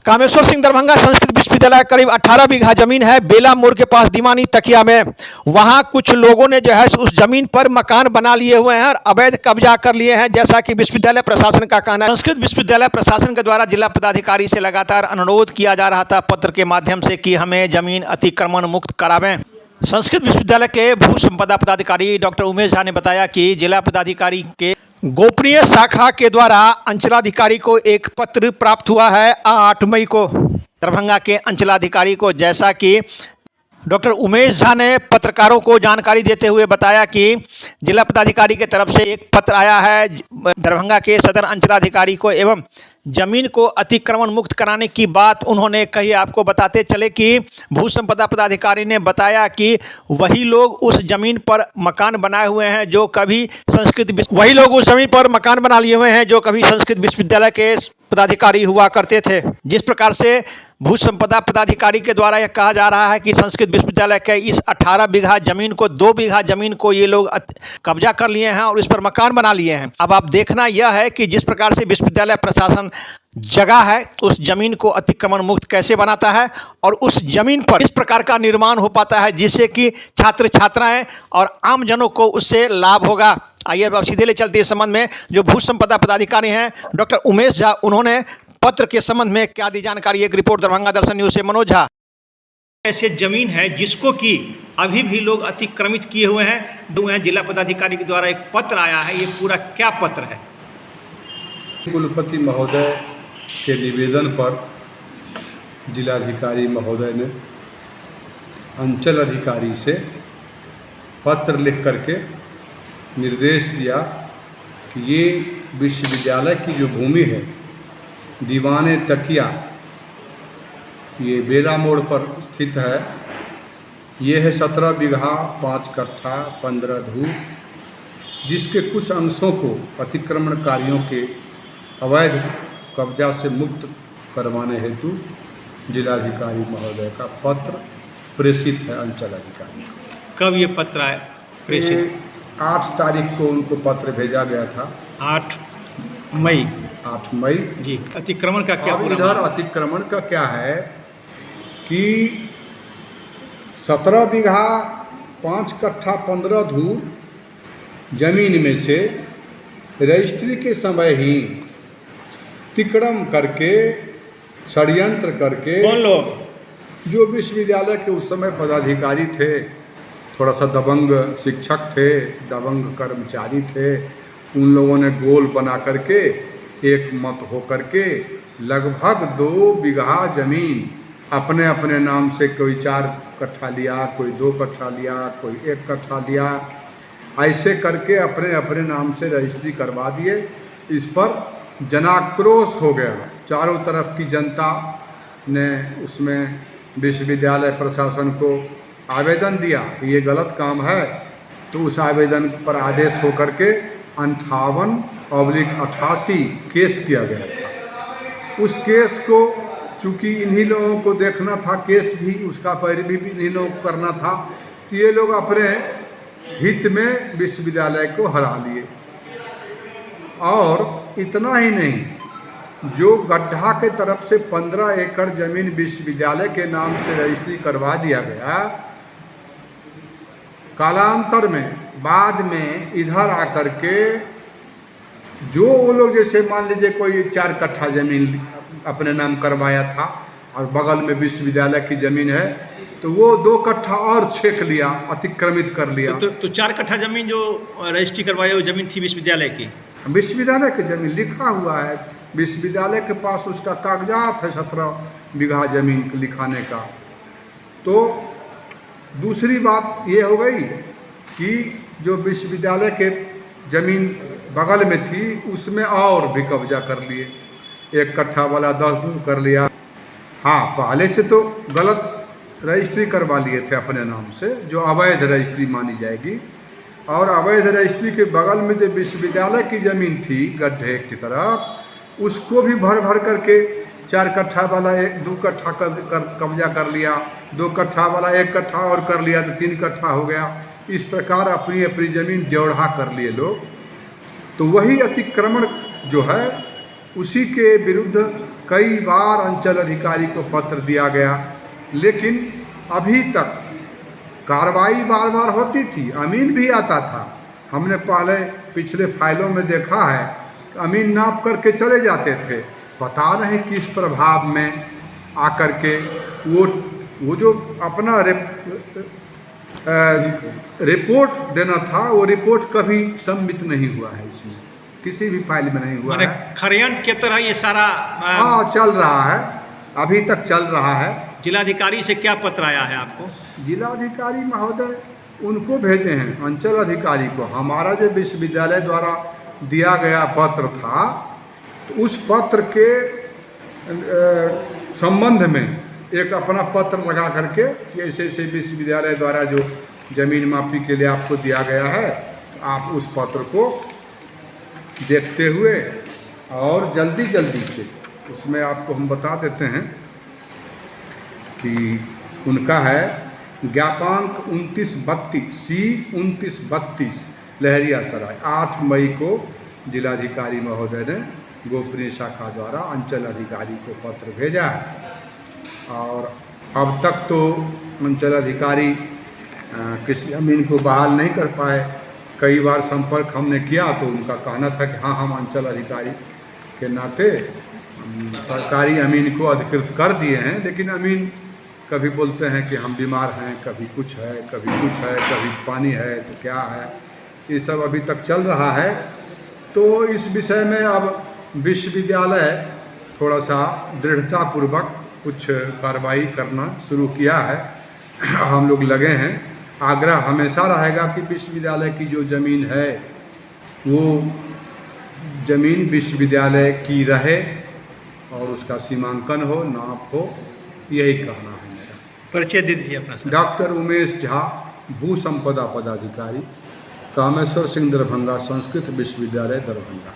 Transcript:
कामेश्वर सिंह दरभंगा संस्कृत विश्वविद्यालय करीब 18 बीघा जमीन है बेला मोड़ के पास दीवानी तकिया में। वहां कुछ लोगों ने जो है उस जमीन पर मकान बना लिए हुए हैं और अवैध कब्जा कर लिए हैं, जैसा कि विश्वविद्यालय प्रशासन का कहना है। संस्कृत विश्वविद्यालय प्रशासन के द्वारा जिला पदाधिकारी से लगातार अनुरोध किया जा रहा था पत्र के माध्यम से कि हमें जमीन अतिक्रमण मुक्त करावें। संस्कृत विश्वविद्यालय के भू संपदा पदाधिकारी डॉक्टर उमेश झा ने बताया कि जिला पदाधिकारी के गोपनीय शाखा के द्वारा अंचलाधिकारी को एक पत्र प्राप्त हुआ है 8 मई को दरभंगा के अंचलाधिकारी को, जैसा कि डॉक्टर उमेश झा ने पत्रकारों को जानकारी देते हुए बताया कि जिला पदाधिकारी की तरफ से एक पत्र आया है दरभंगा के सदर अंचलाधिकारी को एवं जमीन को अतिक्रमण मुक्त कराने की बात उन्होंने कही। आपको बताते चले कि भू संपदा पदाधिकारी ने बताया कि वही लोग उस जमीन पर मकान बनाए हुए हैं जो कभी संस्कृत विश्वविद्यालय के पदाधिकारी हुआ करते थे। जिस प्रकार से भू संपदा पदाधिकारी के द्वारा यह कहा जा रहा है कि संस्कृत विश्वविद्यालय के इस 18 बीघा जमीन को 2 बीघा जमीन को ये लोग कब्जा कर लिए हैं और इस पर मकान बना लिए हैं। अब आप देखना यह है कि जिस प्रकार से विश्वविद्यालय प्रशासन जगह है उस जमीन को अतिक्रमण मुक्त कैसे बनाता है और उस जमीन पर इस प्रकार का निर्माण हो पाता है जिससे कि छात्र छात्राएं और आम जनों को उससे लाभ होगा। आइए अब सीधे ले चलते इस संबंध में जो भू संपदा पदाधिकारी हैं डॉक्टर उमेश झा, उन्होंने पत्र के संबंध में क्या दी जानकारी। एक रिपोर्ट दरभंगा दर्शन न्यूज से मनोज झा। ऐसे जमीन है जिसको कि अभी भी लोग अतिक्रमित किए हुए हैं। जिला पदाधिकारी के द्वारा एक पत्र आया है, ये पूरा क्या पत्र है? कुलपति महोदय के निवेदन पर जिलाधिकारी महोदय ने अंचल अधिकारी से पत्र लिख करके निर्देश दिया कि ये विश्वविद्यालय की जो भूमि है दीवाने तकिया, ये बेला मोड़ पर स्थित है। ये है 17 बीघा 5 कट्ठा 15 धूर, जिसके कुछ अंशों को अतिक्रमणकारियों के अवैध कब्जा से मुक्त करवाने हेतु जिलाधिकारी महोदय का पत्र प्रेषित है अंचल अधिकारी को। कब ये पत्र आया प्रेषित? 8 तारीख को उनको पत्र भेजा गया था। 8 मई जी। अतिक्रमण का क्या? इधर अतिक्रमण का क्या है कि 17 बीघा 5 कट्ठा 15 धूर जमीन में से रजिस्ट्री के समय ही अतिक्रमण करके षड्यंत्र करके कौन लोग? जो विश्वविद्यालय के उस समय पदाधिकारी थे, थोड़ा सा दबंग शिक्षक थे, दबंग कर्मचारी थे, उन लोगों ने गोल बना करके एक मत हो करके लगभग 2 बीघा जमीन अपने अपने नाम से, कोई 4 कट्ठा लिया, कोई 2 कट्ठा लिया, कोई 1 कट्ठा लिया, ऐसे करके अपने अपने नाम से रजिस्ट्री करवा दिए। इस पर जनाक्रोश हो गया। चारों तरफ की जनता ने उसमें विश्वविद्यालय प्रशासन को आवेदन दिया कि ये गलत काम है, तो उस आवेदन पर आदेश हो करके 58/88 केस किया गया था। उस केस को चूँकि इन्हीं लोगों को देखना था, केस भी उसका पैरवी भी इन्हीं लोगों को करना था, तो ये लोग अपने हित में विश्वविद्यालय को हरा लिए। और इतना ही नहीं, जो गड्ढा के तरफ से 15 एकड़ जमीन विश्वविद्यालय के नाम से रजिस्ट्री करवा दिया गया, कालांतर में बाद में इधर आकर के जो वो लोग, जैसे मान लीजिए कोई 4 कट्ठा ज़मीन अपने नाम करवाया था और बगल में विश्वविद्यालय की ज़मीन है, तो वो 2 कट्ठा और छेक लिया, अतिक्रमित कर लिया। तो 4 कट्ठा ज़मीन जो रजिस्ट्री करवाई वो ज़मीन थी विश्वविद्यालय की? विश्वविद्यालय की ज़मीन लिखा हुआ है, विश्वविद्यालय के पास उसका कागजात है 17 बीघा ज़मीन लिखाने का। तो दूसरी बात ये हो गई कि जो विश्वविद्यालय के ज़मीन बगल में थी उसमें और भी कब्जा कर लिए, 1 कट्ठा वाला 10 धूर कर लिया। हाँ, पहले से तो गलत रजिस्ट्री करवा लिए थे अपने नाम से, जो अवैध रजिस्ट्री मानी जाएगी। और अवैध रजिस्ट्री के बगल में जो विश्वविद्यालय की ज़मीन थी गड्ढे की तरफ, उसको भी भर भर करके 4 कट्ठा वाला 2 कट्ठा कब्जा कर लिया, 2 कट्ठा वाला 1 कट्ठा और कर लिया तो 3 कट्ठा हो गया। इस प्रकार अपनी अपनी ज़मीन जोड़ा कर लिए लोग। तो वही अतिक्रमण जो है उसी के विरुद्ध कई बार अंचल अधिकारी को पत्र दिया गया, लेकिन अभी तक कार्रवाई बार बार होती थी। अमीन भी आता था, हमने पहले पिछले फाइलों में देखा है, अमीन नाप करके चले जाते थे। पता नहीं किस प्रभाव में आकर के वो जो अपना रिपोर्ट देना था, वो रिपोर्ट कभी सम्मित नहीं हुआ है, इसमें किसी भी फाइल में नहीं हुआ है। षड्यंत्र की तरह ये सारा हाँ चल रहा है, अभी तक चल रहा है। जिलाधिकारी से क्या पत्र आया है आपको? जिलाधिकारी महोदय उनको भेजे हैं, अंचल अधिकारी को। हमारा जो विश्वविद्यालय द्वारा दिया गया पत्र था, तो उस पत्र के संबंध में एक अपना पत्र लगा करके कि ऐसे ऐसे विश्वविद्यालय द्वारा जो जमीन माफी के लिए आपको दिया गया है, आप उस पत्र को देखते हुए और जल्दी से, उसमें आपको हम बता देते हैं कि उनका है ज्ञापांक 2932 C2932 लहरियासराय। 8 मई को जिलाधिकारी महोदय ने गोपनीय शाखा द्वारा अंचल अधिकारी को पत्र भेजा है, और अब तक तो अंचल अधिकारी किसी अमीन को बहाल नहीं कर पाए। कई बार संपर्क हमने किया तो उनका कहना था कि हाँ, हम अंचल अधिकारी के नाते सरकारी अमीन को अधिकृत कर दिए हैं, लेकिन अमीन कभी बोलते हैं कि हम बीमार हैं, कभी कुछ है, कभी कुछ है, कभी पानी है तो क्या है, ये सब अभी तक चल रहा है। तो इस विषय में अब विश्वविद्यालय थोड़ा सा दृढ़तापूर्वक कुछ कार्रवाई करना शुरू किया है। हम लोग लगे हैं। आग्रह हमेशा रहेगा कि विश्वविद्यालय की जो ज़मीन है वो ज़मीन विश्वविद्यालय की रहे और उसका सीमांकन हो, नाप हो, यही कहना है मेरा। परिचय दे दीजिए अपना सर। डॉक्टर उमेश झा, भू संपदा पदाधिकारी, कामेश्वर सिंह दरभंगा संस्कृत विश्वविद्यालय दरभंगा।